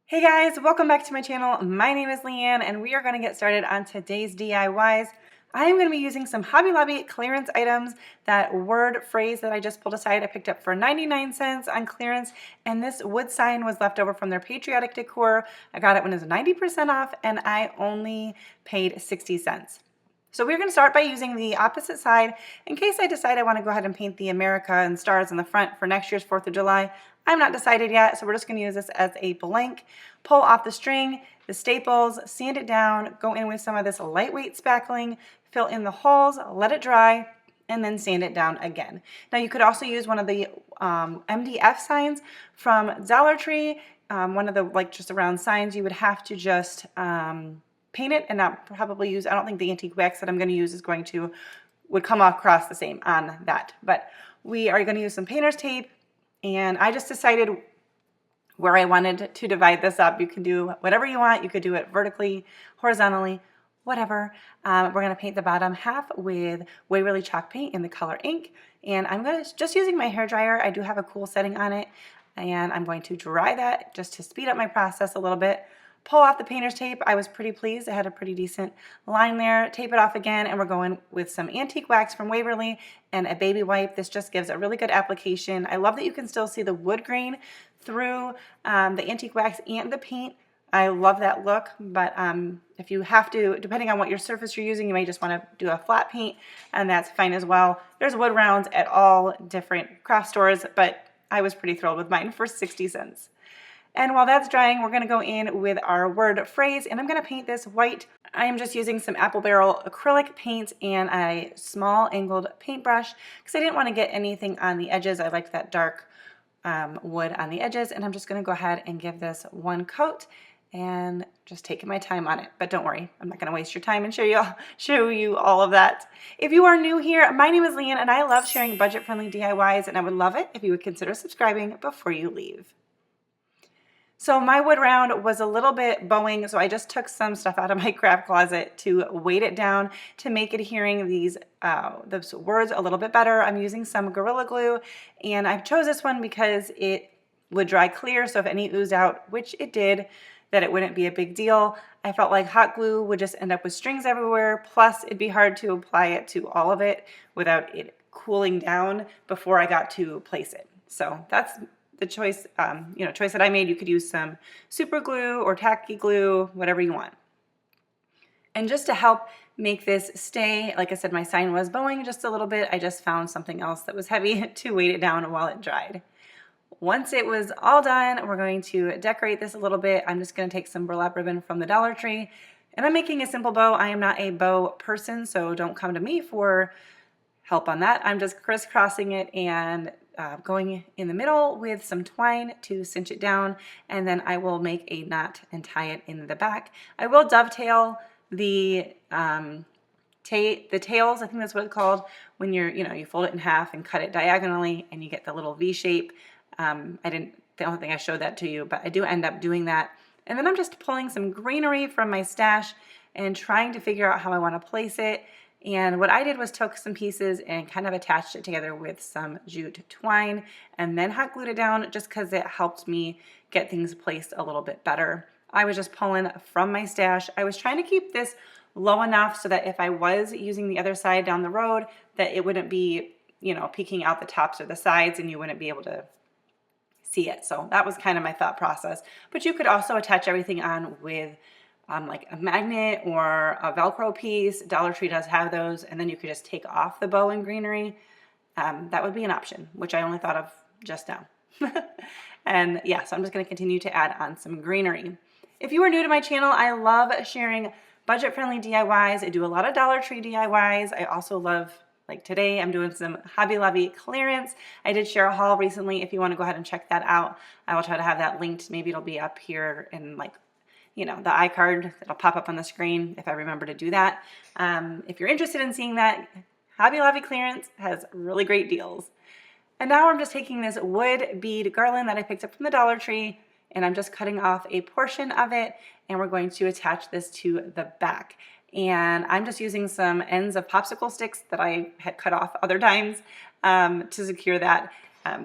Hey guys, welcome back to my channel. My name is Leanne and we are going to get started on today's DIYs. I am going to be using some Hobby Lobby clearance items. That word phrase that I just pulled aside I picked up for 99 cents on clearance, and this wood sign was left over from their patriotic decor. I got it when it was 90% off and I only paid 60 cents. So we're going to start by using the opposite side in case I decide I want to go ahead and paint the America and stars in the front for next year's 4th of July. I'm not decided yet, so we're just going to use this as a blank. Pull off the string, the staples, sand it down, go in with some of this lightweight spackling, fill in the holes, let it dry, and then sand it down again. Now you could also use one of the MDF signs from Dollar Tree, one of the just around signs. You would have to just paint it and not probably use, I don't think the antique wax that I'm going to use would come across the same on that. But we are going to use some painter's tape, and I just decided where I wanted to divide this up. You can do whatever you want. You could do it vertically, horizontally, whatever. We're going to paint the bottom half with Waverly chalk paint in the color ink, and I'm just using my hair dryer. I do have a cool setting on it, and I'm going to dry that just to speed up my process a little bit. Pull off the painter's tape. I was pretty pleased. I had a pretty decent line there. Tape it off again, and we're going with some antique wax from Waverly and a baby wipe. This just gives a really good application. I love that you can still see the wood grain through the antique wax and the paint. I love that look, but if you have to, depending on what your surface you're using, you may just want to do a flat paint, and that's fine as well. There's wood rounds at all different craft stores, but I was pretty thrilled with mine for 60 cents. And while that's drying, we're going to go in with our word phrase, and I'm going to paint this white. I am just using some Apple Barrel acrylic paint and a small angled paintbrush because I didn't want to get anything on the edges. I liked that dark wood on the edges, and I'm just going to go ahead and give this one coat and just taking my time on it. But don't worry, I'm not going to waste your time and show you all of that. If you are new here, my name is Leanne, and I love sharing budget-friendly DIYs, and I would love it if you would consider subscribing before you leave. So my wood round was a little bit bowing, so I just took some stuff out of my craft closet to weight it down to make adhering these words a little bit better. I'm using some Gorilla Glue, and I chose this one because it would dry clear, so if any oozed out, which it did, that it wouldn't be a big deal. I felt like hot glue would just end up with strings everywhere, plus it'd be hard to apply it to all of it without it cooling down before I got to place it. So that's the choice that I made. You could use some super glue or tacky glue, whatever you want. And just to help make this stay, like I said, my sign was bowing just a little bit. I just found something else that was heavy to weight it down while it dried. Once it was all done, we're going to decorate this a little bit. I'm just going to take some burlap ribbon from the Dollar Tree, and I'm making a simple bow. I am not a bow person, so don't come to me for help on that. I'm just crisscrossing it and going in the middle with some twine to cinch it down, and then I will make a knot and tie it in the back. I will dovetail the tails, I think that's what it's called, when you fold it in half and cut it diagonally and you get the little V shape. I don't think I showed that to you, but I do end up doing that. And then I'm just pulling some greenery from my stash and trying to figure out how I want to place it. And what I did was took some pieces and kind of attached it together with some jute twine and then hot glued it down just because it helped me get things placed a little bit better. I was just pulling from my stash. I was trying to keep this low enough so that if I was using the other side down the road, that it wouldn't be, peeking out the tops or the sides and you wouldn't be able to see it. So that was kind of my thought process. But you could also attach everything on with like a magnet or a Velcro piece. Dollar Tree does have those, and then you could just take off the bow and greenery. That would be an option, which I only thought of just now. And yeah, so I'm just going to continue to add on some greenery. If you are new to my channel, I love sharing budget-friendly DIYs. I do a lot of Dollar Tree DIYs. I also love, like today, I'm doing some Hobby Lobby clearance. I did share a haul recently. If you want to go ahead and check that out, I will try to have that linked. Maybe it'll be up here in the iCard that'll pop up on the screen if I remember to do that. If you're interested in seeing that, Hobby Lobby clearance has really great deals. And now I'm just taking this wood bead garland that I picked up from the Dollar Tree, and I'm just cutting off a portion of it, and we're going to attach this to the back. And I'm just using some ends of popsicle sticks that I had cut off other times to secure that.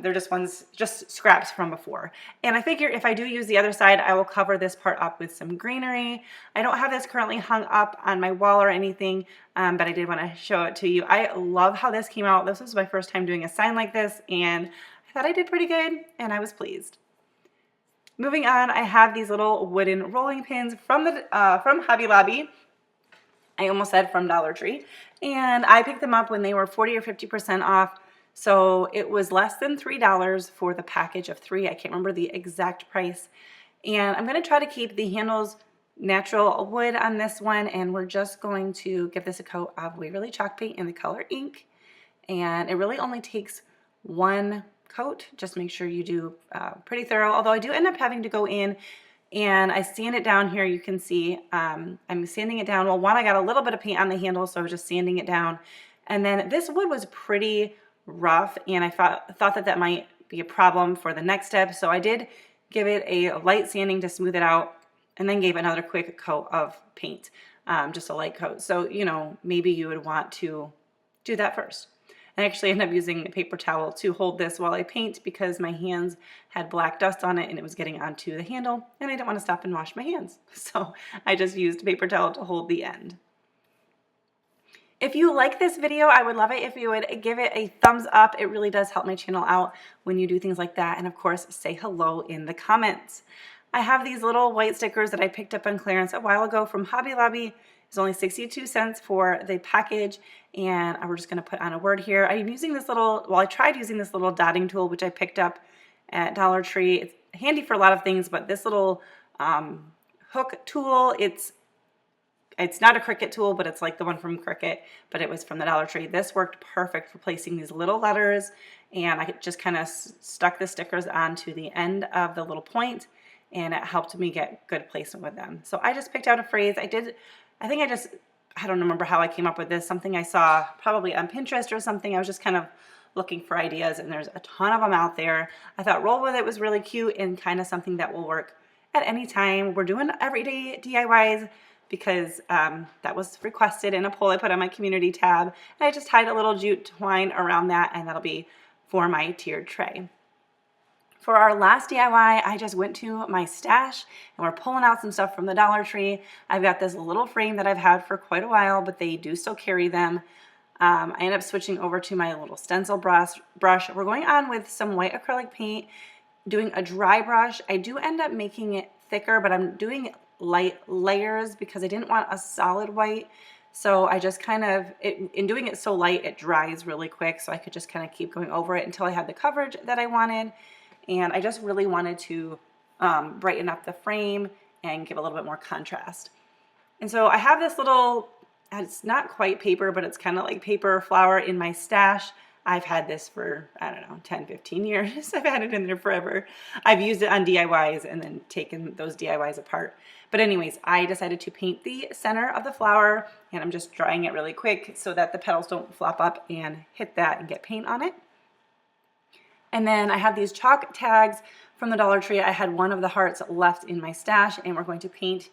They're just ones, just scraps from before. And I figure if I do use the other side, I will cover this part up with some greenery. I don't have this currently hung up on my wall or anything, but I did want to show it to you. I love how this came out. This was my first time doing a sign like this, and I thought I did pretty good, and I was pleased. Moving on, I have these little wooden rolling pins from Hobby Lobby. I almost said from Dollar Tree, and I picked them up when they were 40 or 50% off. So it was less than $3 for the package of 3. I can't remember the exact price. And I'm going to try to keep the handles natural wood on this one, and we're just going to give this a coat of Waverly chalk paint in the color ink. And it really only takes one coat. Just make sure you do pretty thorough, although I do end up having to go in and I sand it down here. You can see I'm sanding it down. Well, one, I got a little bit of paint on the handle, so I was just sanding it down. And then this wood was pretty rough, and I thought that might be a problem for the next step, so I did give it a light sanding to smooth it out, and then gave another quick coat of paint, just a light coat. So, you know, maybe you would want to do that first. I actually ended up using a paper towel to hold this while I paint because my hands had black dust on it and it was getting onto the handle, and I didn't want to stop and wash my hands, so I just used a paper towel to hold the end. If you like this video, I would love it if you would give it a thumbs up. It really does help my channel out when you do things like that. And of course, say hello in the comments. I have these little white stickers that I picked up on clearance a while ago from Hobby Lobby. It's only 62 cents for the package, and we're just going to put on a word here. I'm using this little, well, I tried using this little dotting tool, which I picked up at Dollar Tree. It's handy for a lot of things, but this little hook tool, it's not a Cricut tool, but it's like the one from Cricut, but it was from the Dollar Tree. This worked perfect for placing these little letters, and I just kind of stuck the stickers onto the end of the little point, and it helped me get good placement with them. So I just picked out a phrase. I don't remember how I came up with this, something I saw probably on Pinterest or something. I was just kind of looking for ideas, and there's a ton of them out there. I thought roll with it was really cute and kind of something that will work at any time. We're doing everyday DIYs because that was requested in a poll I put on my community tab. And I just tied a little jute twine around that, and that'll be for my tiered tray. For our last DIY, I just went to my stash and we're pulling out some stuff from the Dollar Tree. I've got this little frame that I've had for quite a while, but they do still carry them. I ended up switching over to my little stencil brush. We're going on with some white acrylic paint, doing a dry brush. I do end up making it thicker, but I'm doing light layers because I didn't want a solid white. So I just kind of, in doing it so light, it dries really quick. So I could just kind of keep going over it until I had the coverage that I wanted. And I just really wanted to brighten up the frame and give a little bit more contrast. And so I have this little, it's not quite paper, but it's kind of like paper flower in my stash. I've had this for, I don't know, 10, 15 years. I've had it in there forever. I've used it on DIYs and then taken those DIYs apart. But anyways, I decided to paint the center of the flower, and I'm just drying it really quick so that the petals don't flop up and hit that and get paint on it. And then I have these chalk tags from the Dollar Tree. I had one of the hearts left in my stash, and we're going to paint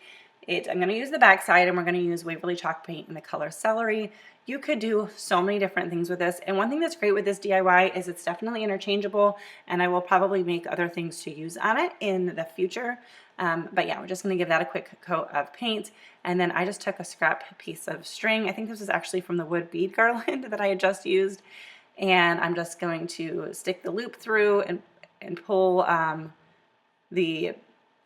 it. I'm going to use the back side, and we're going to use Waverly chalk paint in the color Celery. You could do so many different things with this, and one thing that's great with this DIY is it's definitely interchangeable, and I will probably make other things to use on it in the future. But yeah, we're just going to give that a quick coat of paint, and then I just took a scrap piece of string. I think this was actually from the wood bead garland that I had just used, and I'm just going to stick the loop through and pull the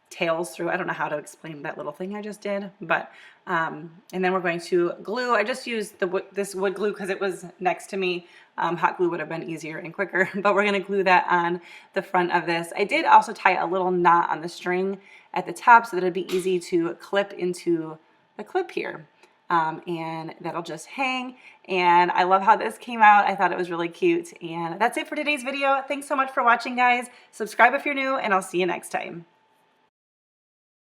tails through. I don't know how to explain that little thing I just did, but and then we're going to glue. I just used this wood glue because it was next to me. Hot glue would have been easier and quicker, but we're going to glue that on the front of this. I did also tie a little knot on the string at the top so that it'd be easy to clip into the clip here. And that'll just hang, and I love how this came out. I thought it was really cute, and that's it for today's video. Thanks so much for watching, guys. Subscribe if you're new, and I'll see you next time.